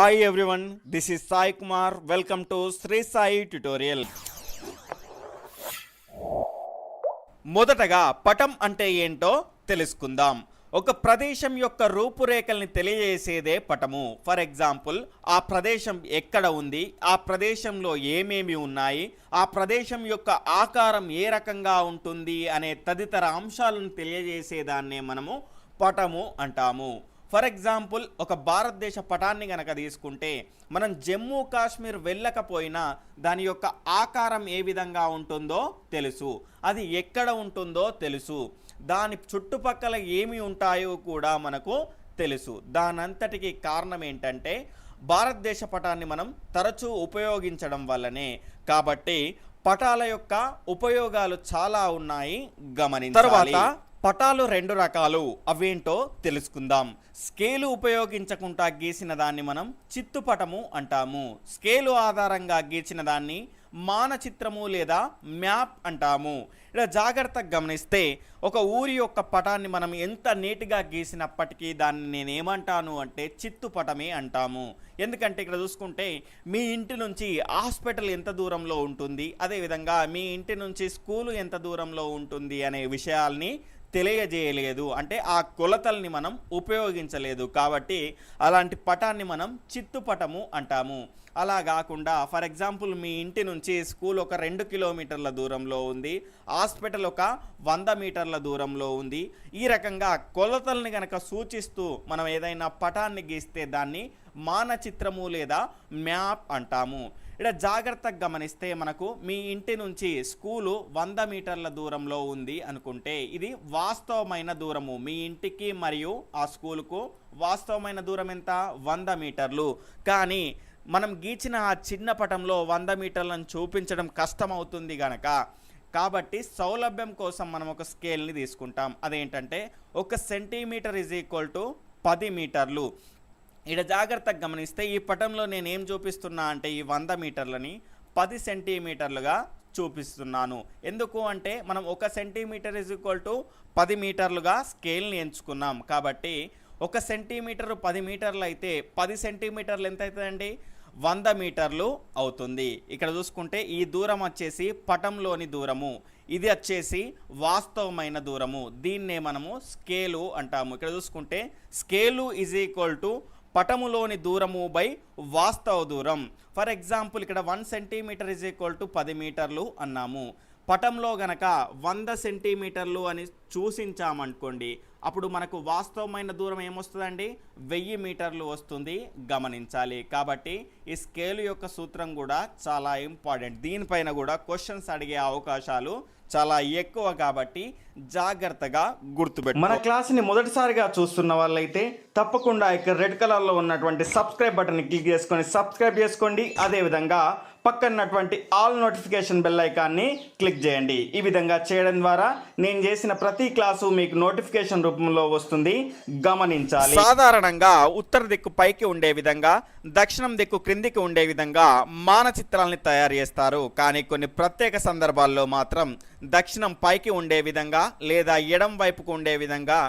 Hi everyone, this is Sai Kumar. Welcome to Sri Sai Tutorial. మొదటగా పటం అంటే ఏంటో తెలుసుకుందాం. ఒక ప్రదేశం యొక్క రూపురేఖల్ని తెలియజేసేదే పటము. ఫర్ ఎగ్జాంపుల్, ఆ ప్రదేశం ఎక్కడ ఉంది, ఆ ప్రదేశంలో ఏమేమి ఉన్నాయి, ఆ ప్రదేశం యొక్క ఆకారం ఏ రకంగా ఉంటుంది అనే తదితర అంశాలను తెలియజేసేదాన్నే మనము పటము అంటాము. ఫర్ ఎగ్జాంపుల్, ఒక భారతదేశ పటాన్ని గనక తీసుకుంటే మనం జమ్మూ కాశ్మీర్ వెళ్ళకపోయినా దాని యొక్క ఆకారం ఏ విధంగా ఉంటుందో తెలుసు, అది ఎక్కడ ఉంటుందో తెలుసు, దాని చుట్టుపక్కల ఏమి ఉంటాయో కూడా మనకు తెలుసు. దానంతటికి కారణం ఏంటంటే భారతదేశ పటాన్ని మనం తరచూ ఉపయోగించడం వల్లనే. కాబట్టి పటాల యొక్క ఉపయోగాలు చాలా ఉన్నాయి, గమనించాలి. తర్వాత పటాలు రెండు రకాలు, అవేంటో తెలుసుకుందాం. స్కేలు ఉపయోగించకుండా గీసిన దాన్ని మనం చిత్తుపటము అంటాము. స్కేలు ఆధారంగా గీచిన దాన్ని మానచిత్రము లేదా మ్యాప్ అంటాము. ఇలా జాగ్రత్తగా గమనిస్తే ఒక ఊరి యొక్క పటాన్ని మనం ఎంత నీట్గా గీసినప్పటికీ దాన్ని నేనేమంటాను అంటే చిత్తుపటమే అంటాము. ఎందుకంటే ఇక్కడ చూసుకుంటే మీ ఇంటి నుంచి హాస్పిటల్ ఎంత దూరంలో ఉంటుంది, అదేవిధంగా మీ ఇంటి నుంచి స్కూలు ఎంత దూరంలో ఉంటుంది అనే విషయాల్ని తెలియజేయలేదు, అంటే ఆ కొలతల్ని మనం ఉపయోగించలేదు. కాబట్టి అలాంటి పటాన్ని మనం చిత్తుపటము అంటాము. అలా కాకుండా ఫర్ ఎగ్జాంపుల్, మీ ఇంటి నుంచి స్కూల్ ఒక 2 కిలోమీటర్ల దూరంలో ఉంది, హాస్పిటల్ ఒక 100 మీటర్ల దూరంలో ఉంది, ఈ రకంగా కొలతల్ని కనుక సూచిస్తూ మనం ఏదైనా పటాన్ని గీస్తే దాన్ని మానచిత్రము లేదా మ్యాప్ అంటాము. ఇక్కడ జాగ్రత్తగా గమనిస్తే మనకు మీ ఇంటి నుంచి స్కూలు 100 మీటర్ల దూరంలో ఉంది అనుకుంటే ఇది వాస్తవమైన దూరము. మీ ఇంటికి మరియు ఆ స్కూలుకు వాస్తవమైన దూరం ఎంత? 100 మీటర్లు. కానీ మనం గీచిన ఆ చిన్న పటంలో 100 మీటర్లను చూపించడం కష్టమవుతుంది గనక, కాబట్టి సౌలభ్యం కోసం మనం ఒక స్కేల్ని తీసుకుంటాం. అదేంటంటే 1 సెంటీమీటర్ ఈజ్ ఈక్వల్ టు 10 మీటర్లు. ఇక్కడ జాగ్రత్తగా గమనిస్తే ఈ పటంలో నేనేం చూపిస్తున్నా అంటే ఈ 100 మీటర్లని 10 సెంటీమీటర్లుగా చూపిస్తున్నాను. ఎందుకు అంటే మనం 1 సెంటీమీటర్ ఈజ్ ఈక్వల్ టు 10 మీటర్లుగా స్కేల్ని ఎంచుకున్నాం. కాబట్టి 1 సెంటీమీటరు 10 మీటర్లు అయితే 10 సెంటీమీటర్లు ఎంత అవుతుందండి? 100 మీటర్లు అవుతుంది. ఇక్కడ చూసుకుంటే ఈ దూరం వచ్చేసి పటంలోని దూరము, ఇది వచ్చేసి వాస్తవమైన దూరము. దీన్నే మనము స్కేలు అంటాము. ఇక్కడ చూసుకుంటే స్కేలు ఈజ్ ఈక్వల్ టు పటములోని దూరము బై వాస్తవ దూరం. ఫర్ ఎగ్జాంపుల్, ఇక్కడ 1 సెంటీమీటర్ ఈజ్ ఈక్వల్ టు 10 మీటర్లు అన్నాము. పటంలో గనక 100 సెంటీమీటర్లు అని చూసించామనుకోండి, అప్పుడు మనకు వాస్తవమైన దూరం ఏమొస్తుందండి? 1000 మీటర్లు వస్తుంది, గమనించాలి. కాబట్టి ఈ స్కేలు యొక్క సూత్రం కూడా చాలా ఇంపార్టెంట్. దీనిపైన కూడా క్వశ్చన్స్ అడిగే అవకాశాలు చాలా ఎక్కువ, కాబట్టి జాగ్రత్తగా గుర్తుపెట్టు. మన క్లాస్ని మొదటిసారిగా చూస్తున్న వాళ్ళైతే తప్పకుండా ఇక్కడ రెడ్ కలర్లో ఉన్నటువంటి సబ్స్క్రైబ్ బటన్ని క్లిక్ చేసుకొని సబ్స్క్రైబ్ చేసుకోండి. అదేవిధంగా పక్కనటువంటి ఆల్ నోటిఫికేషన్ బెల్ ఐకాన్ని క్లిక్ చేయండి. ఈ విధంగా చేయడం ద్వారా నేను చేసిన ప్రతి క్లాసు మీకు నోటిఫికేషన్ రూపంలో వస్తుంది, గమనించాలి. సాధారణంగా ఉత్తర దిక్కు పైకి ఉండే విధంగా, దక్షిణం దిక్కు క్రిందికి ఉండే విధంగా మానచిత్రాలని తయారు చేస్తారు. కానీ కొన్ని ప్రత్యేక సందర్భాల్లో మాత్రం దక్షిణం పైకి ఉండే విధంగా లేదా ఎడం వైపుకు ఉండే విధంగా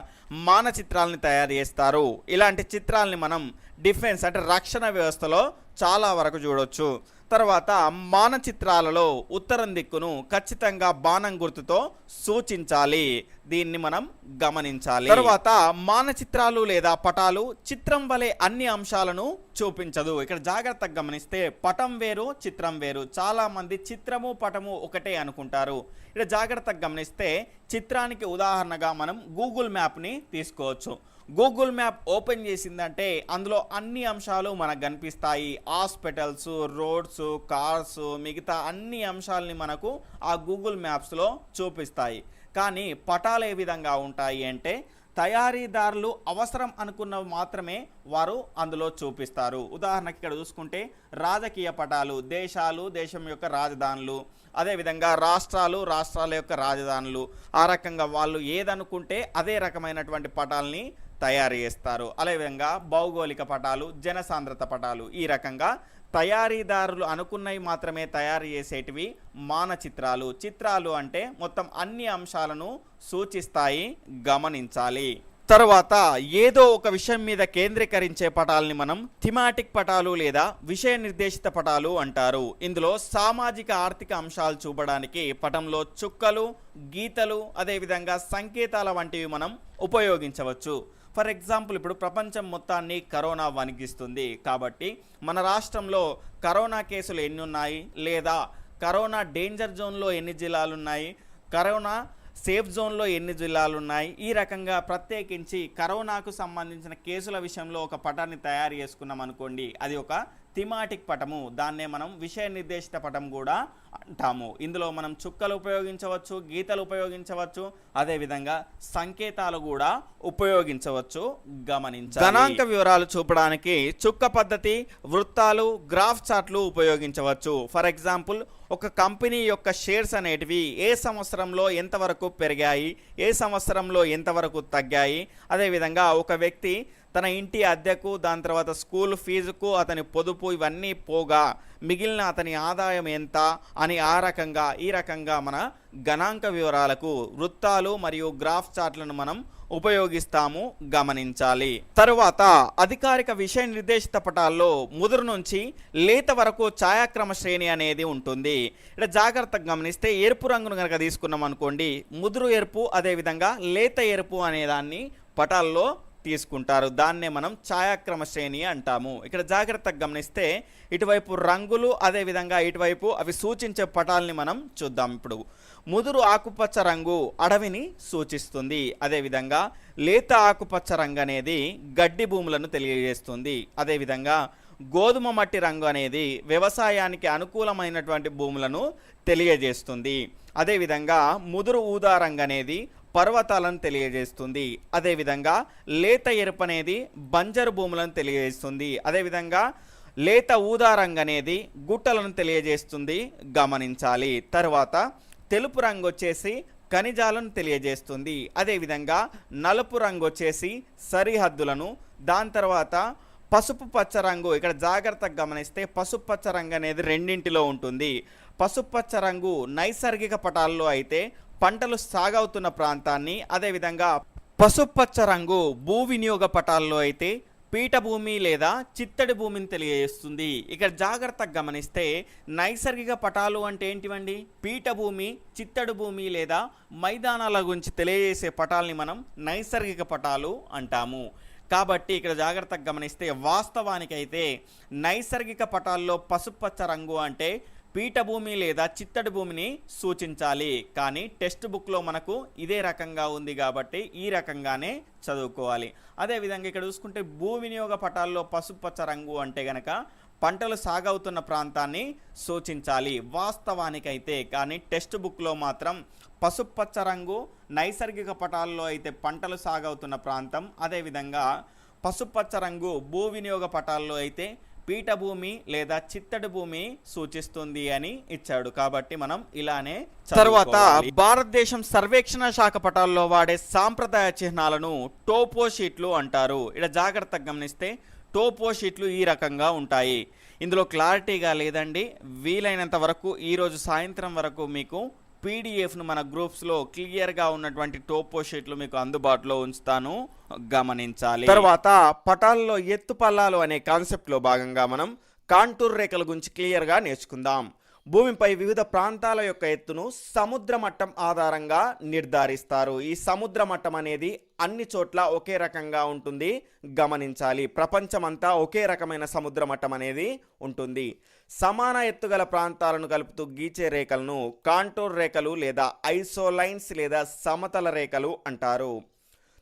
మానచిత్రాలని తయారు చేస్తారు. ఇలాంటి చిత్రాలని మనం డిఫెన్స్ అంటే రక్షణ వ్యవస్థలో చాలా వరకు చూడొచ్చు. తర్వాత మానచిత్రాలలో ఉత్తరం దిక్కును ఖచ్చితంగా బాణం గుర్తుతో సూచించాలి, దీన్ని మనం గమనించాలి. తర్వాత మానచిత్రాలు లేదా పటాలు చిత్రం వలె అన్ని అంశాలను చూపించదు. ఇక్కడ జాగ్రత్తగా గమనిస్తే పటం వేరు, చిత్రం వేరు. చాలా మంది చిత్రము పటము ఒకటే అనుకుంటారు. ఇక్కడ జాగ్రత్తగా గమనిస్తే చిత్రానికి ఉదాహరణగా మనం గూగుల్ మ్యాప్ని తీసుకోవచ్చు. గూగుల్ మ్యాప్ ఓపెన్ చేసిందంటే అందులో అన్ని అంశాలు మనకు కనిపిస్తాయి. హాస్పిటల్స్, రోడ్స్, కార్స్, మిగతా అన్ని అంశాలని మనకు ఆ గూగుల్ మ్యాప్స్లో చూపిస్తాయి. కానీ పటాలు ఏ విధంగా ఉంటాయి అంటే తయారీదారులు అవసరం అనుకున్నవి మాత్రమే వారు అందులో చూపిస్తారు. ఉదాహరణకి ఇక్కడ చూసుకుంటే రాజకీయ పటాలు, దేశాలు, దేశం యొక్క రాజధానులు, అదేవిధంగా రాష్ట్రాలు, రాష్ట్రాల యొక్క రాజధానులు, ఆ రకంగా వాళ్ళు ఏదనుకుంటే అదే రకమైనటువంటి పటాలని తయారు చేస్తారు. అదేవిధంగా భౌగోళిక పటాలు, జనసాంద్రత పటాలు, ఈ రకంగా తయారీదారులు అనుకున్నవి మాత్రమే తయారు చేసేటివి మానచిత్రాలు. చిత్రాలు అంటే మొత్తం అన్ని అంశాలను సూచిస్తాయి, గమనించాలి. తర్వాత ఏదో ఒక విషయం మీద కేంద్రీకరించే పటాలని మనం థిమాటిక్ పటాలు లేదా విషయ నిర్దేశిత పటాలు అంటారు. ఇందులో సామాజిక ఆర్థిక అంశాలు చూపడానికి పటంలో చుక్కలు, గీతలు, అదేవిధంగా సంకేతాల వంటివి మనం ఉపయోగించవచ్చు. ఫర్ ఎగ్జాంపుల్, ఇప్పుడు ప్రపంచం మొత్తాన్ని కరోనా వణికిస్తుంది కాబట్టి మన రాష్ట్రంలో కరోనా కేసులు ఎన్ని ఉన్నాయి, లేదా కరోనా డేంజర్ జోన్లో ఎన్ని జిల్లాలు ఉన్నాయి, కరోనా సేఫ్ జోన్లో ఎన్ని జిల్లాలు ఉన్నాయి, ఈ రకంగా ప్రత్యేకించి కరోనాకు సంబంధించిన కేసుల విషయంలో ఒక పటాన్ని తయారు చేసుకున్నాం అనుకోండి, అది ఒక థిమాటిక్ పటము. దాన్నే మనం విషయ నిర్దేశిత పటం కూడా అంటాము. ఇందులో మనం చుక్కలు ఉపయోగించవచ్చు, గీతలు ఉపయోగించవచ్చు, అదేవిధంగా సంకేతాలు కూడా ఉపయోగించవచ్చు. గమనించాలి. గణాంక వివరాలు చూపడానికి చుక్క పద్ధతి, వృత్తాలు, గ్రాఫ్ చార్ట్లు ఉపయోగించవచ్చు. ఫర్ ఎగ్జాంపుల్, ఒక కంపెనీ యొక్క షేర్స్ అనేటివి ఏ సంవత్సరంలో ఎంతవరకు పెరిగాయి, ఏ సంవత్సరంలో ఎంతవరకు తగ్గాయి, అదేవిధంగా ఒక వ్యక్తి తన ఇంటి అద్దెకు, దాని తర్వాత స్కూల్ ఫీజుకు, అతని పొదుపు ఇవన్నీ పోగా మిగిలిన అతని ఆదాయం ఎంత అని ఈ రకంగా మన గణాంక వివరాలకు వృత్తాలు మరియు గ్రాఫ్ చార్ట్లను మనం ఉపయోగిస్తాము. గమనించాలి. తరువాత అధికారిక విషయ నిర్దేశిత పటాల్లో ముదురు నుంచి లేత వరకు ఛాయాక్రమ శ్రేణి అనేది ఉంటుంది. ఇక్కడ జాగ్రత్తగా గమనిస్తే ఎరుపు రంగును కనుక తీసుకున్నాం అనుకోండి, ముదురు ఎరుపు అదేవిధంగా లేత ఎరుపు అనేదాన్ని పటాల్లో తీసుకుంటారు. దాన్నే మనం ఛాయాక్రమ శ్రేణి అంటాము. ఇక్కడ జాగ్రత్తగా గమనిస్తే ఇటువైపు రంగులు, అదేవిధంగా ఇటువైపు అవి సూచించే పటాలని మనం చూద్దాం. ఇప్పుడు ముదురు ఆకుపచ్చ రంగు అడవిని సూచిస్తుంది. అదేవిధంగా లేత ఆకుపచ్చ రంగు అనేది గడ్డి భూములను తెలియజేస్తుంది. అదేవిధంగా గోధుమ మట్టి రంగు అనేది వ్యవసాయానికి అనుకూలమైనటువంటి భూములను తెలియజేస్తుంది. అదేవిధంగా ముదురు ఊదా రంగు అనేది పర్వతాలను తెలియజేస్తుంది. అదేవిధంగా లేత ఎరుపు అనేది బంజరు భూములను తెలియజేస్తుంది. అదేవిధంగా లేత ఊదా రంగు అనేది గుట్టలను తెలియజేస్తుంది. గమనించాలి. తర్వాత తెలుపు రంగు వచ్చేసి ఖనిజాలను తెలియజేస్తుంది. అదేవిధంగా నలుపు రంగు వచ్చేసి సరిహద్దులను, దాని తర్వాత పసుపు పచ్చ రంగు, ఇక్కడ జాగ్రత్తగా గమనిస్తే పసుపు పచ్చ రంగు అనేది రెండింటిలో ఉంటుంది. పసుపు పచ్చ రంగు నైసర్గిక పటాల్లో అయితే పంటలు సాగవుతున్న ప్రాంతాన్ని, అదేవిధంగా పసుపచ్చ రంగు భూ వినియోగ పటాల్లో అయితే పీఠభూమి లేదా చిత్తడి భూమిని తెలియజేస్తుంది. ఇక్కడ జాగ్రత్తగా గమనిస్తే నైసర్గిక పటాలు అంటే ఏంటివండి? పీఠభూమి, చిత్తడి భూమి లేదా మైదానాల గురించి తెలియజేసే పటాలని మనం నైసర్గిక పటాలు అంటాము. కాబట్టి ఇక్కడ జాగ్రత్తగా గమనిస్తే వాస్తవానికైతే నైసర్గిక పటాల్లో పసుపచ్చ రంగు అంటే పీఠభూమి లేదా చిత్తడి భూమిని సూచించాలి. కానీ టెక్స్ట్ బుక్లో మనకు ఇదే రకంగా ఉంది కాబట్టి ఈ రకంగానే చదువుకోవాలి. అదేవిధంగా ఇక్కడ చూసుకుంటే భూ వినియోగ పటాల్లో పసుపచ్చ రంగు అంటే గనక పంటలు సాగవుతున్న ప్రాంతాన్ని సూచించాలి వాస్తవానికైతే. కానీ టెక్స్ట్ బుక్లో మాత్రం పసుపచ్చ రంగు నైసర్గిక పటాల్లో అయితే పంటలు సాగవుతున్న ప్రాంతం, అదేవిధంగా పసుపచ్చ రంగు భూ వినియోగ పటాల్లో అయితే పీఠభూమి లేదా చిత్తడి భూమి సూచిస్తుంది అని ఇచ్చాడు. కాబట్టి మనం ఇలానే. తర్వాత భారతదేశం సర్వేక్షణ శాఖ పటాల్లో వాడే సాంప్రదాయ చిహ్నాలను టోపో షీట్లు అంటారు. ఇక్కడ జాగ్రత్తగా గమనిస్తే టోపో షీట్లు ఈ రకంగా ఉంటాయి. ఇందులో క్లారిటీగా లేదండి, వీలైనంత వరకు ఈరోజు సాయంత్రం వరకు మీకు పీడిఎఫ్ను మన గ్రూప్స్లో క్లియర్గా ఉన్నటువంటి టోపో షీట్లు మీకు అందుబాటులో ఉంచుతాను. గమనించాలి. తర్వాత పటాల్లో ఎత్తు పల్లాలు అనే కాన్సెప్ట్లో భాగంగా మనం కాంటూర్ రేఖల గురించి క్లియర్గా నేర్చుకుందాం. భూమిపై వివిధ ప్రాంతాల యొక్క ఎత్తును సముద్ర మట్టం ఆధారంగా నిర్ధారిస్తారు. ఈ సముద్ర మట్టం అనేది అన్ని చోట్ల ఒకే రకంగా ఉంటుంది. గమనించాలి. ప్రపంచమంతా ఒకే రకమైన సముద్ర మట్టం అనేది ఉంటుంది. సమాన ఎత్తుగల ప్రాంతాలను కలుపుతూ గీచే రేఖలను కాంటూర్ రేఖలు లేదా ఐసోలైన్స్ లేదా సమతల రేఖలు అంటారు.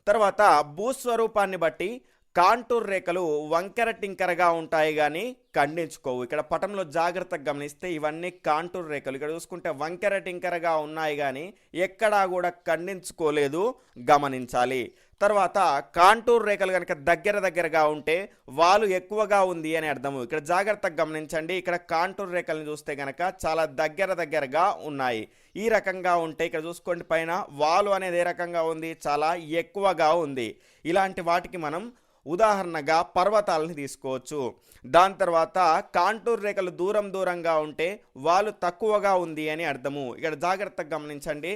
తర్వాత భూస్వరూపాన్ని బట్టి కాంటూర్ రేఖలు వంకెర టింకరగా ఉంటాయి కానీ ఖండించుకోవు. ఇక్కడ పటంలో జాగ్రత్తగా గమనిస్తే ఇవన్నీ కాంటూర్ రేఖలు. ఇక్కడ చూసుకుంటే వంకెర టింకరగా ఉన్నాయి కానీ ఎక్కడా కూడా ఖండించుకోలేదు. గమనించాలి. తర్వాత కాంటూర్ రేఖలు కనుక దగ్గరగా ఉంటే వాలు ఎక్కువగా ఉంది అని అర్థము. ఇక్కడ జాగ్రత్తగా గమనించండి. ఇక్కడ కాంటూర్ రేఖలను చూస్తే కనుక చాలా దగ్గరగా ఉన్నాయి. ఈ రకంగా ఉంటే ఇక్కడ చూసుకోండి, పైన వాలు అనేది ఏ రకంగా ఉంది? చాలా ఎక్కువగా ఉంది. ఇలాంటి వాటికి మనం ఉదాహరణగా పర్వతాలని తీసుకోవచ్చు. దాని తర్వాత కాంటూర్ రేఖలు దూరంగా ఉంటే వాలు తక్కువగా ఉంది అని అర్థము. ఇక్కడ జాగ్రత్తగా గమనించండి.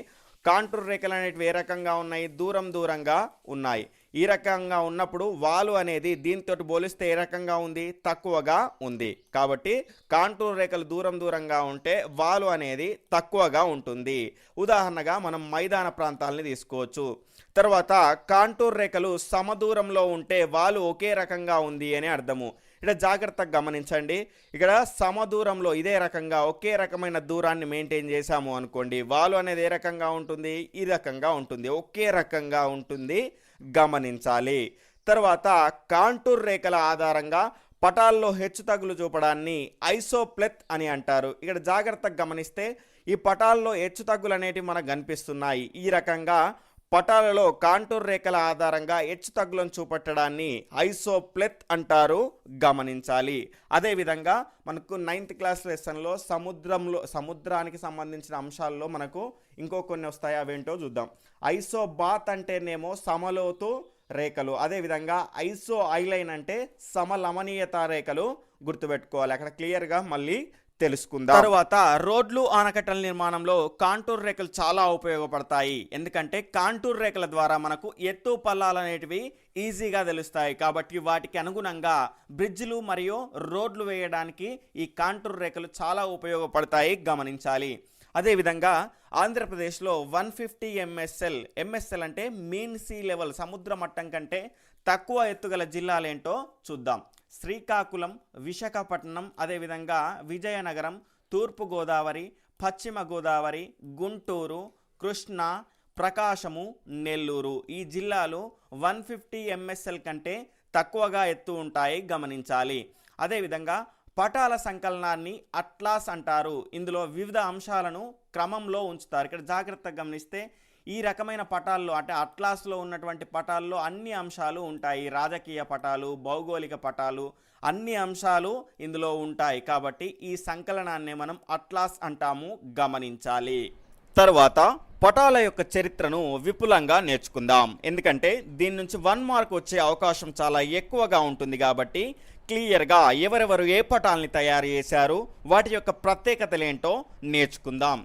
కాంటూర్ రేఖలు అనేటివి ఏ రకంగా ఉన్నాయి? దూరంగా ఉన్నాయి. ఈ రకంగా ఉన్నప్పుడు వాలు అనేది దీంతో పోలిస్తే ఏ రకంగా ఉంది, తక్కువగా ఉంది. కాబట్టి కాంటూర్ రేఖలు దూరంగా ఉంటే వాలు అనేది తక్కువగా ఉంటుంది. ఉదాహరణగా మనం మైదాన ప్రాంతాలని తీసుకోవచ్చు. తర్వాత కాంటూర్ రేఖలు సమదూరంలో ఉంటే వాలు ఒకే రకంగా ఉంది అని అర్థము. ఇక్కడ జాగ్రత్తగా గమనించండి. ఇక్కడ సమదూరంలో ఇదే రకంగా ఒకే రకమైన దూరాన్ని మెయింటైన్ చేశాము అనుకోండి, వాలు అనేది ఏ రకంగా ఉంటుంది, ఈ రకంగా ఉంటుంది, ఒకే రకంగా ఉంటుంది, గమనించాలి. తర్వాత కాంటూర్ రేఖల ఆధారంగా పటాల్లో హెచ్చుతగ్గులు చూపడాన్ని ఐసోప్లెత్ అని అంటారు. ఇక్కడ జాగ్రత్తగా గమనిస్తే ఈ పటాల్లో హెచ్చుతగ్గులు అనేటివి మనకు కనిపిస్తున్నాయి. ఈ రకంగా పటాలలో కాంటూర్ రేఖల ఆధారంగా హెచ్చుతగ్గులను చూపెట్టడాన్ని ఐసోప్లెత్ అంటారు, గమనించాలి. అదేవిధంగా మనకు 9th క్లాస్ లెసన్లో సముద్రానికి సంబంధించిన అంశాల్లో మనకు ఇంకో కొన్ని వస్తాయి, అవేంటో చూద్దాం. ఐసోబాత్ అంటేనేమో సమలోతు రేఖలు, అదేవిధంగా ఐసో ఐలైన్ అంటే సమలమనీయత రేఖలు గుర్తుపెట్టుకోవాలి. అక్కడ క్లియర్గా మళ్ళీ తెలుసుకుందాం. తర్వాత రోడ్లు ఆనకట్టల నిర్మాణంలో కాంటూర్ రేఖలు చాలా ఉపయోగపడతాయి. ఎందుకంటే కాంటూర్ రేఖల ద్వారా మనకు ఎత్తు పల్లాలు అనేటివి ఈజీగా తెలుస్తాయి. కాబట్టి వాటికి అనుగుణంగా బ్రిడ్జ్లు మరియు రోడ్లు వేయడానికి ఈ కాంటూర్ రేఖలు చాలా ఉపయోగపడతాయి, గమనించాలి. అదేవిధంగా ఆంధ్రప్రదేశ్లో 150 ఎంఎస్ఎల్ అంటే మీన్ సీ లెవెల్, సముద్ర మట్టం కంటే తక్కువ ఎత్తుగల జిల్లాలేంటో చూద్దాం. శ్రీకాకుళం, విశాఖపట్నం, అదేవిధంగా విజయనగరం, తూర్పుగోదావరి, పశ్చిమ గోదావరి, గుంటూరు, కృష్ణా, ప్రకాశము, నెల్లూరు ఈ జిల్లాలు 150 ఎంఎస్ఎల్ కంటే తక్కువగా ఎత్తు ఉంటాయి, గమనించాలి. అదేవిధంగా పటాల సంకలనాన్ని అట్లాస్ అంటారు. ఇందులో వివిధ అంశాలను క్రమంలో ఉంచుతారు. ఇక్కడ జాగ్రత్తగా గమనిస్తే ఈ రకమైన పటాల్లో అంటే అట్లాస్లో ఉన్నటువంటి పటాల్లో అన్ని అంశాలు ఉంటాయి. రాజకీయ పటాలు, భౌగోళిక పటాలు, అన్ని అంశాలు ఇందులో ఉంటాయి. కాబట్టి ఈ సంకలనాన్ని మనం అట్లాస్ అంటాము, గమనించాలి. తర్వాత పటాల యొక్క చరిత్రను విపులంగా నేర్చుకుందాం. ఎందుకంటే దీని నుంచి 1 మార్క్ వచ్చే అవకాశం చాలా ఎక్కువగా ఉంటుంది. కాబట్టి క్లియర్గా ఎవరెవరు ఏ పటాలని తయారు చేశారు, వాటి యొక్క ప్రత్యేకతలు ఏంటో నేర్చుకుందాం.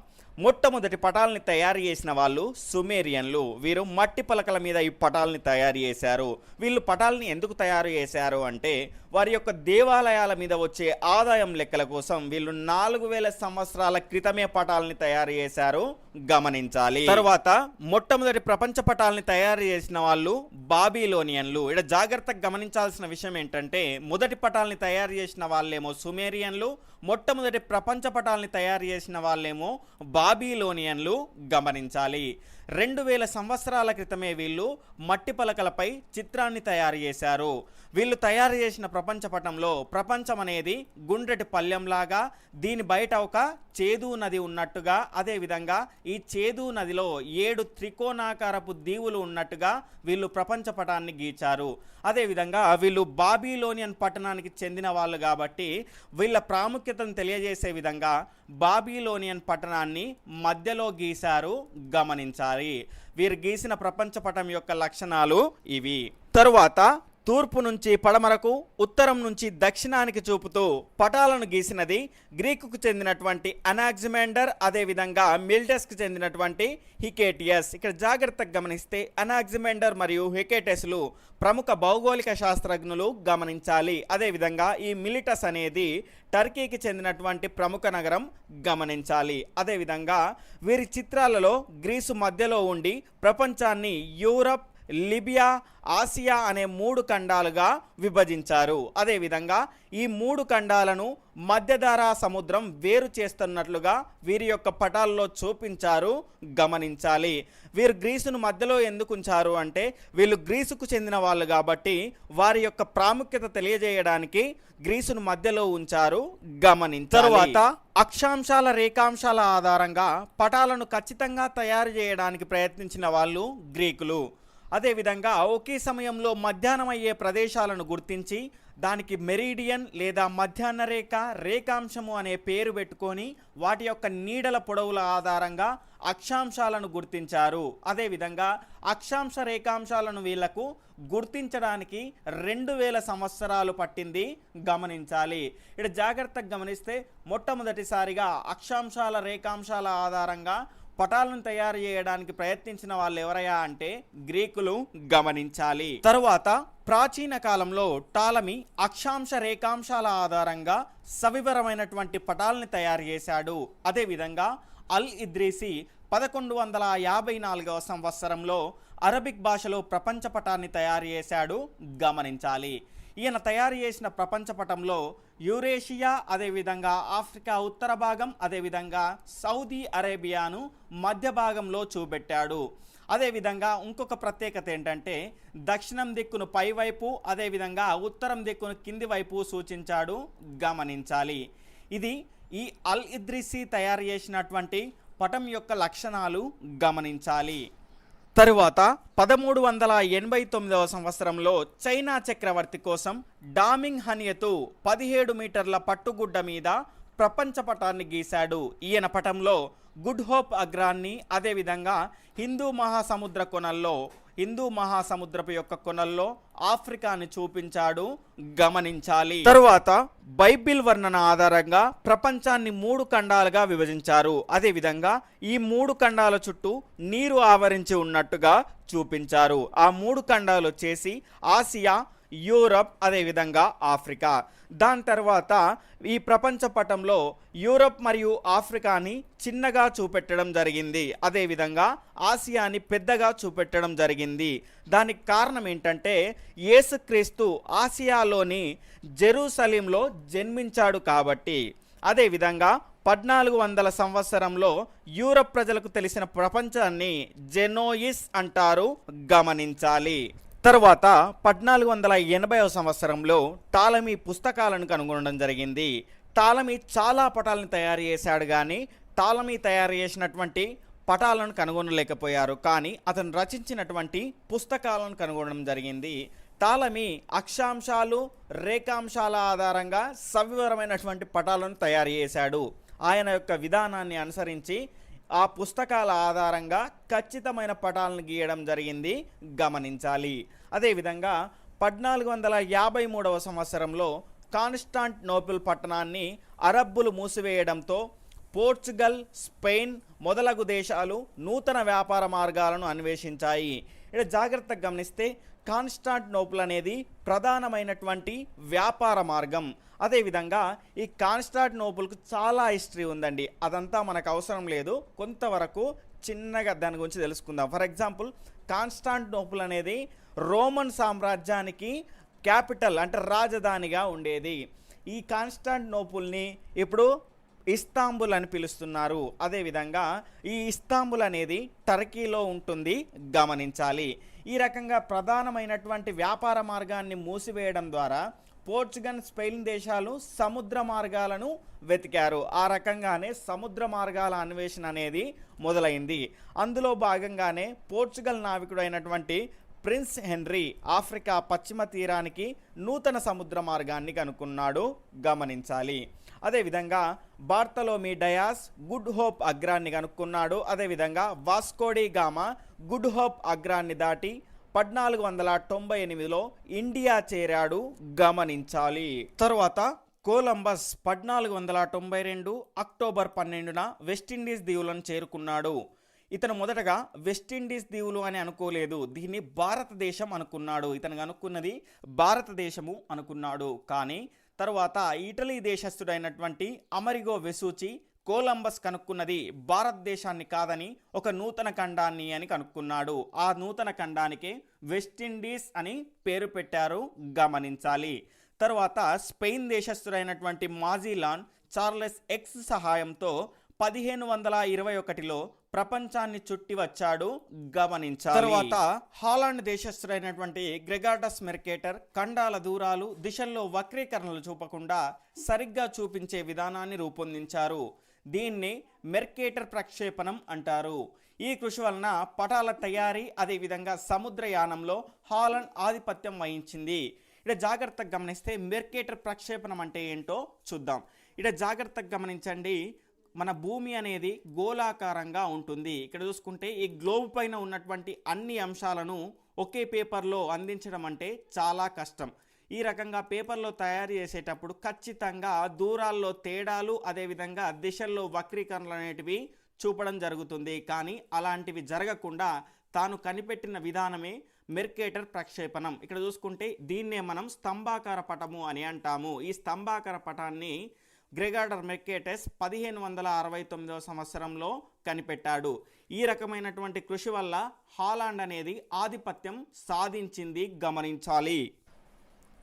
మొట్టమొదటి పటాలని తయారు చేసిన వాళ్ళు సుమేరియన్లు. వీరు మట్టి పలకల మీద ఈ పటాలని తయారు చేశారు. వీళ్ళు పటాలని ఎందుకు తయారు చేశారు అంటే వారి యొక్క దేవాలయాల మీద వచ్చే ఆదాయం లెక్కల కోసం వీళ్ళు 4000 సంవత్సరాల క్రితమే పటాలని తయారు చేశారు, గమనించాలి. తర్వాత మొట్టమొదటి ప్రపంచ పటాలని తయారు చేసిన వాళ్ళు బాబిలోనియన్లు. ఇక్కడ జాగ్రత్తగా గమనించాల్సిన విషయం ఏంటంటే మొదటి పటాలని తయారు చేసిన వాళ్ళేమో సుమేరియన్లు, మొట్టమొదటి ప్రపంచ పటాలని తయారు చేసిన వాళ్ళేమో బాబిలోనియన్లు, గమనించాలి. 2000 సంవత్సరాల క్రితమే వీళ్ళు మట్టి పలకలపై చిత్రాన్ని తయారు చేశారు. వీళ్ళు తయారు చేసిన ప్రపంచ పటంలో ప్రపంచం అనేది గుండ్రటి పల్లెంలాగా, దీని బయట ఒక చేదు నది ఉన్నట్టుగా, అదేవిధంగా ఈ చేదు నదిలో 7 త్రికోణాకారపు దీవులు ఉన్నట్టుగా వీళ్ళు ప్రపంచ పటాన్ని గీచారు. అదేవిధంగా వీళ్ళు బాబిలోనియన్ పట్టణానికి చెందిన వాళ్ళు కాబట్టి వీళ్ళ ప్రాముఖ్యతను తెలియజేసే విధంగా బాబిలోనియన్ పట్టణాన్ని మధ్యలో గీశారు, గమనించాలి. వీరు గీసిన ప్రపంచ పటం యొక్క లక్షణాలు ఇవి. తరువాత తూర్పు నుంచి పడమరకు, ఉత్తరం నుంచి దక్షిణానికి చూపుతూ పటాలను గీసినది గ్రీకుకు చెందినటువంటి అనాగ్జిమాండర్, అదేవిధంగా మిల్టస్కు చెందినటువంటి హికేటియస్. ఇక్కడ జాగ్రత్తగా గమనిస్తే అనాగ్జిమాండర్ మరియు హికేటస్లు ప్రముఖ భౌగోళిక శాస్త్రజ్ఞులు, గమనించాలి. అదేవిధంగా ఈ మిలిటస్ అనేది టర్కీకి చెందినటువంటి ప్రముఖ నగరం, గమనించాలి. అదేవిధంగా వీరి చిత్రాలలో గ్రీసు మధ్యలో ఉండి ప్రపంచాన్ని యూరప్, లిబియా, ఆసియా అనే 3 ఖండాలుగా విభజించారు. అదేవిధంగా ఈ 3 ఖండాలను మధ్యధరా సముద్రం వేరు చేస్తున్నట్లుగా వీరి యొక్క పటాల్లో చూపించారు, గమనించాలి. వీరు గ్రీసును మధ్యలో ఎందుకు ఉంచారు అంటే వీళ్ళు గ్రీసుకు చెందిన వాళ్ళు కాబట్టి వారి యొక్క ప్రాముఖ్యత తెలియజేయడానికి గ్రీసును మధ్యలో ఉంచారు, గమనించాలి. తరువాత అక్షాంశాల, రేఖాంశాల ఆధారంగా పటాలను ఖచ్చితంగా తయారు చేయడానికి ప్రయత్నించిన వాళ్ళు గ్రీకులు. అదేవిధంగా ఒకే సమయంలో మధ్యాహ్నం అయ్యే ప్రదేశాలను గుర్తించి దానికి మెరీడియన్ లేదా మధ్యాహ్న రేఖ, రేఖాంశము అనే పేరు పెట్టుకొని వాటి యొక్క నీడల పొడవుల ఆధారంగా అక్షాంశాలను గుర్తించారు. అదేవిధంగా అక్షాంశ, రేఖాంశాలను వీళ్లకు గుర్తించడానికి 2000 సంవత్సరాలు పట్టింది, గమనించాలి. ఇక్కడ జాగ్రత్తగా గమనిస్తే మొట్టమొదటిసారిగా అక్షాంశాల, రేఖాంశాల ఆధారంగా పటాలను తయారు చేయడానికి ప్రయత్నించిన వాళ్ళు ఎవరయ్యా అంటే గ్రీకులు, గమనించాలి. తరువాత ప్రాచీన కాలంలో టాలమీ అక్షాంశ రేఖాంశాల ఆధారంగా సవివరమైనటువంటి పటాలని తయారు చేశాడు. అదేవిధంగా అల్ ఇద్రీసి 1154వ సంవత్సరంలో అరబిక్ భాషలో ప్రపంచ పటాన్ని తయారు చేశాడు, గమనించాలి. ఈయన తయారు చేసిన ప్రపంచ పటంలో యూరేషియా, అదేవిధంగా ఆఫ్రికా ఉత్తర భాగం, అదేవిధంగా సౌదీ అరేబియాను మధ్య భాగంలో చూపెట్టాడు. అదేవిధంగా ఇంకొక ప్రత్యేకత ఏంటంటే దక్షిణం దిక్కును పైవైపు, అదేవిధంగా ఉత్తరం దిక్కును కింది వైపు సూచించాడు, గమనించాలి. ఇది ఈ అల్ ఇద్రిసి తయారు చేసినటువంటి పటం యొక్క లక్షణాలు, గమనించాలి. తరువాత 1389వ సంవత్సరంలో చైనా చక్రవర్తి కోసం డామింగ్ హనియతు 17 మీటర్ల పట్టుగుడ్డ మీద ప్రపంచ పటాన్ని గీశాడు. ఈయన పటంలో గుడ్ హోప్ అగ్రాన్ని, అదేవిధంగా హిందూ మహాసముద్రపు యొక్క కొనల్లో ఆఫ్రికాని చూపించాడు, గమనించాలి. తరువాత బైబిల్ వర్ణన ఆధారంగా ప్రపంచాన్ని 3 ఖండాలుగా విభజించారు. అదేవిధంగా ఈ 3 ఖండాల చుట్టూ నీరు ఆవరించి ఉన్నట్టుగా చూపించారు. ఆ 3 ఖండాలు వచ్చేసి ఆసియా, యూరప్, అదేవిధంగా ఆఫ్రికా. దాని తర్వాత ఈ ప్రపంచ పటంలో యూరప్ మరియు ఆఫ్రికాని చిన్నగా చూపెట్టడం జరిగింది, అదేవిధంగా ఆసియాని పెద్దగా చూపెట్టడం జరిగింది. దానికి కారణం ఏంటంటే యేసుక్రీస్తు ఆసియాలోని జెరూసలేంలో జన్మించాడు కాబట్టి. అదేవిధంగా 1400 సంవత్సరంలో యూరప్ ప్రజలకు తెలిసిన ప్రపంచాన్ని జెనోయిస్ అంటారు, గమనించాలి. తరువాత 1480వ సంవత్సరంలో టాలమీ పుస్తకాలను కనుగొనడం జరిగింది. టాలమీ చాలా పటాలను తయారు చేశాడు, కానీ టాలమీ తయారు చేసినటువంటి పటాలను కనుగొనలేకపోయారు. కానీ అతను రచించినటువంటి పుస్తకాలను కనుగొనడం జరిగింది. టాలమీ అక్షాంశాలు, రేఖాంశాల ఆధారంగా సవివరమైనటువంటి పటాలను తయారు చేశాడు. ఆయన యొక్క విధానాన్ని అనుసరించి ఆ పుస్తకాల ఆధారంగా ఖచ్చితమైన పటాలను గీయడం జరిగింది, గమనించాలి. అదేవిధంగా 1453వ సంవత్సరంలో కాన్స్టాంటినోపుల్ పట్టణాన్ని అరబ్బులు మూసివేయడంతో పోర్చుగల్, స్పెయిన్ మొదలగు దేశాలు నూతన వ్యాపార మార్గాలను అన్వేషించాయి. ఇక్కడ జాగ్రత్తగా గమనిస్తే కాన్స్టాంటినోపుల్ అనేది ప్రధానమైనటువంటి వ్యాపార మార్గం. అదేవిధంగా ఈ కాన్స్టాంటినోపుల్కు చాలా హిస్టరీ ఉందండి, అదంతా మనకు అవసరం లేదు, కొంతవరకు చిన్నగా దాని గురించి తెలుసుకుందాం. ఫర్ ఎగ్జాంపుల్, కాన్స్టాంటినోపుల్ అనేది రోమన్ సామ్రాజ్యానికి క్యాపిటల్ అంటే రాజధానిగా ఉండేది. ఈ కాన్స్టాంటినోపుల్ని ఇప్పుడు ఇస్తాంబుల్ అని పిలుస్తున్నారు. అదేవిధంగా ఈ ఇస్తాంబుల్ అనేది టర్కీలో ఉంటుంది, గమనించాలి. ఈ రకంగా ప్రధానమైనటువంటి వ్యాపార మార్గాన్ని మూసివేయడం ద్వారా పోర్చుగల్, స్పెయిన్ దేశాలు సముద్ర మార్గాలను వెతికారు. ఆ రకంగానే సముద్ర మార్గాల అన్వేషణ అనేది మొదలైంది. అందులో భాగంగానే పోర్చుగల్ నావికుడు అయినటువంటి ప్రిన్స్ హెన్రీ ఆఫ్రికా పశ్చిమ తీరానికి నూతన సముద్ర మార్గాన్ని కనుక్కున్నాడు, గమనించాలి. అదేవిధంగా బార్తలోమీ డయాస్ గుడ్ హోప్ అగ్రాన్ని కనుక్కున్నాడు. అదేవిధంగా వాస్కోడి గామా గుడ్ హోప్ అగ్రాన్ని దాటి 1498లో ఇండియా చేరాడు, గమనించాలి. తరువాత కొలంబస్ 1492 అక్టోబర్ 12న వెస్టిండీస్ దీవులను చేరుకున్నాడు. ఇతను మొదటగా వెస్టిండీస్ దీవులు అని అనుకోలేదు, దీన్ని భారతదేశం అనుకున్నాడు. ఇతను అనుకున్నది భారతదేశము అనుకున్నాడు. కానీ తరువాత ఇటలీ దేశస్థుడైనటువంటి అమెరిగో వెసూచి కొలంబస్ కనుక్కున్నది భారతదేశాన్ని కాదని ఒక నూతన ఖండాన్ని అని కనుక్కున్నాడు. ఆ నూతన ఖండానికే వెస్టిండీస్ అని పేరు పెట్టారు, గమనించాలి. తరువాత స్పెయిన్ దేశస్థుడైనటువంటి మాజిలాన్ చార్లెస్ ఎక్స్ సహాయంతో 1521లో ప్రపంచాన్ని చుట్టి వచ్చాడు, గమనించాలి. తరువాత హాలాండ్ దేశస్థుడైనటువంటి గ్రెగార్డస్ మెర్కేటర్ ఖండాల దూరాలు, దిశల్లో వక్రీకరణలు చూపకుండా సరిగ్గా చూపించే విధానాన్ని రూపొందించారు. దీన్ని మెర్కేటర్ ప్రక్షేపణం అంటారు. ఈ కృషి వలన పటాల తయారీ, అదేవిధంగా సముద్రయానంలో హాలాండ్ ఆధిపత్యం వహించింది. ఇక్కడ జాగ్రత్తగా గమనిస్తే మెర్కేటర్ ప్రక్షేపణం అంటే ఏంటో చూద్దాం. ఇక్కడ జాగ్రత్తగా గమనించండి, మన భూమి అనేది గోళాకారంగా ఉంటుంది. ఇక్కడ చూసుకుంటే ఈ గ్లోబ్ పైన ఉన్నటువంటి అన్ని అంశాలను ఒకే పేపర్లో అందించడం అంటే చాలా కష్టం. ఈ రకంగా పేపర్లో తయారు చేసేటప్పుడు ఖచ్చితంగా దూరాల్లో తేడాలు, అదేవిధంగా దిశల్లో వక్రీకరణలు అనేటివి చూపడం జరుగుతుంది. కానీ అలాంటివి జరగకుండా తాను కనిపెట్టిన విధానమే మెర్కేటర్ ప్రక్షేపణం. ఇక్కడ చూసుకుంటే దీన్నే మనం స్తంభాకార పటము అని అంటాము. ఈ స్తంభాకార పటాన్ని గ్రెగార్ మెర్కేటస్ 1569వ సంవత్సరంలో కనిపెట్టాడు. ఈ రకమైనటువంటి కృషి వల్ల హాలాండ్ అనేది ఆధిపత్యం సాధించింది గమనించాలి.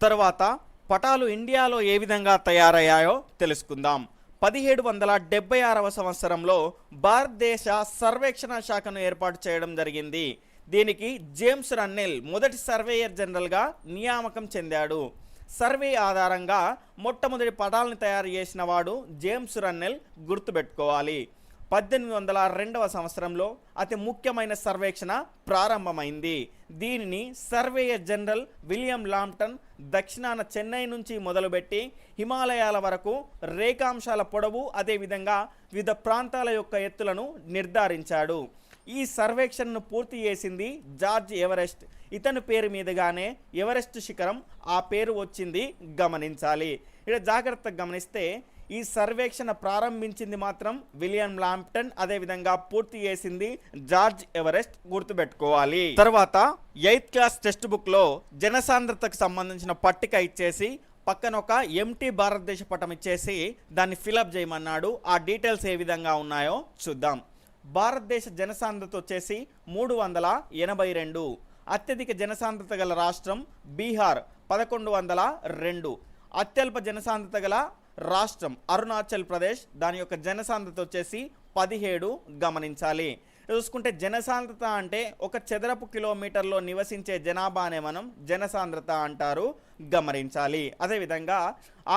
తర్వాత పటాలు ఇండియాలో ఏ విధంగా తయారయ్యాయో తెలుసుకుందాం. 1776వ సంవత్సరంలో భారతదేశ సర్వేక్షణ శాఖను ఏర్పాటు చేయడం జరిగింది. దీనికి జేమ్స్ రన్నెల్ మొదటి సర్వేయర్ జనరల్గా నియామకం చెందాడు. సర్వే ఆధారంగా మొట్టమొదటి పటాలను తయారు చేసిన వాడు జేమ్స్ రన్నెల్, గుర్తుపెట్టుకోవాలి. 1802వ సంవత్సరంలో అతి ముఖ్యమైన సర్వేక్షణ ప్రారంభమైంది. దీనిని సర్వేయర్ జనరల్ విలియం లాంప్టన్ దక్షిణాన చెన్నై నుంచి మొదలుపెట్టి హిమాలయాల వరకు రేఖాంశాల పొడవు అదేవిధంగా వివిధ ప్రాంతాల యొక్క ఎత్తులను నిర్ధారించాడు. ఈ సర్వేక్షణను పూర్తి చేసింది జార్జ్ ఎవరెస్ట్. ఇతని పేరు మీదుగానే ఎవరెస్ట్ శిఖరం ఆ పేరు వచ్చింది గమనించాలి. ఇక్కడ జాగ్రత్తగా గమనిస్తే ఈ సర్వేక్షణ ప్రారంభించింది మాత్రం విలియం లాంప్టన్, అదేవిధంగా పూర్తి చేసింది జార్జ్ ఎవరెస్ట్, గుర్తుపెట్టుకోవాలి. తర్వాత 8th క్లాస్ టెక్స్ట్ బుక్లో జనసాంద్రతకు సంబంధించిన పట్టిక ఇచ్చేసి పక్కన ఒక ఎంటీ భారతదేశ పటం ఇచ్చేసి దాన్ని ఫిలప్ చేయమన్నాడు. ఆ డీటెయిల్స్ ఏ విధంగా ఉన్నాయో చూద్దాం. భారతదేశ జనసాంద్రత వచ్చేసి 382. అత్యధిక జనసాంద్రత గల రాష్ట్రం బీహార్ 1102. అత్యల్ప జనసాంద్రత గల రాష్ట్రం అరుణాచల్ ప్రదేశ్, దాని యొక్క జనసాంద్రత వచ్చేసి 17 గమనించాలి. చూసుకుంటే జనసాంద్రత అంటే ఒక చదరపు కిలోమీటర్లో నివసించే జనాభానే మనం జనసాంద్రత అంటారు గమనించాలి. అదేవిధంగా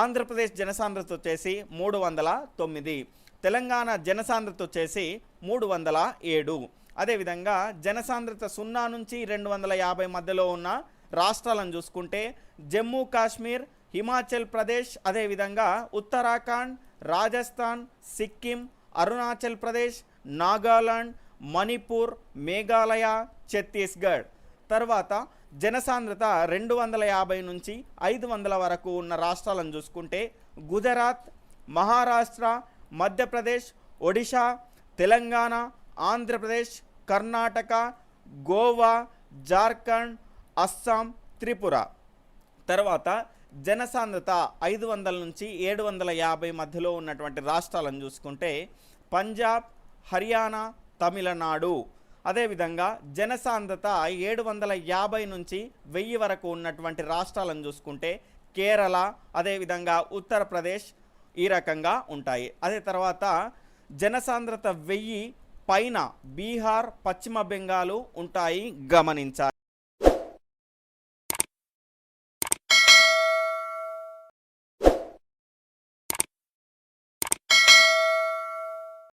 ఆంధ్రప్రదేశ్ జనసాంద్రత వచ్చేసి 309. తెలంగాణ జనసాంద్రత వచ్చేసి 307. అదేవిధంగా జనసాంద్రత 0 నుంచి 250 మధ్యలో ఉన్న రాష్ట్రాలను చూసుకుంటే జమ్మూ కాశ్మీర్, హిమాచల్ ప్రదేశ్, అదేవిధంగా ఉత్తరాఖండ్, రాజస్థాన్, సిక్కిం, అరుణాచల్ ప్రదేశ్, నాగాలాండ్, మణిపూర్, మేఘాలయ, ఛత్తీస్గఢ్. తర్వాత జనసాంద్రత 250 నుంచి 500 వరకు ఉన్న రాష్ట్రాలను చూసుకుంటే గుజరాత్, మహారాష్ట్ర, మధ్యప్రదేశ్, ఒడిషా, తెలంగాణ, ఆంధ్రప్రదేశ్, కర్ణాటక, గోవా, జార్ఖండ్, అస్సాం, త్రిపుర. తర్వాత జనసాంద్రత 500 నుంచి 750 మధ్యలో ఉన్నటువంటి రాష్ట్రాలను చూసుకుంటే పంజాబ్, హర్యానా, తమిళనాడు. అదేవిధంగా జనసాంద్రత 750 నుంచి 1000 వరకు ఉన్నటువంటి రాష్ట్రాలను చూసుకుంటే కేరళ, అదేవిధంగా ఉత్తరప్రదేశ్ ఈ రకంగా ఉంటాయి. అదే తర్వాత జనసాంద్రత 1000 పైన బీహార్, పశ్చిమ బెంగాల్ ఉంటాయి గమనించాలి.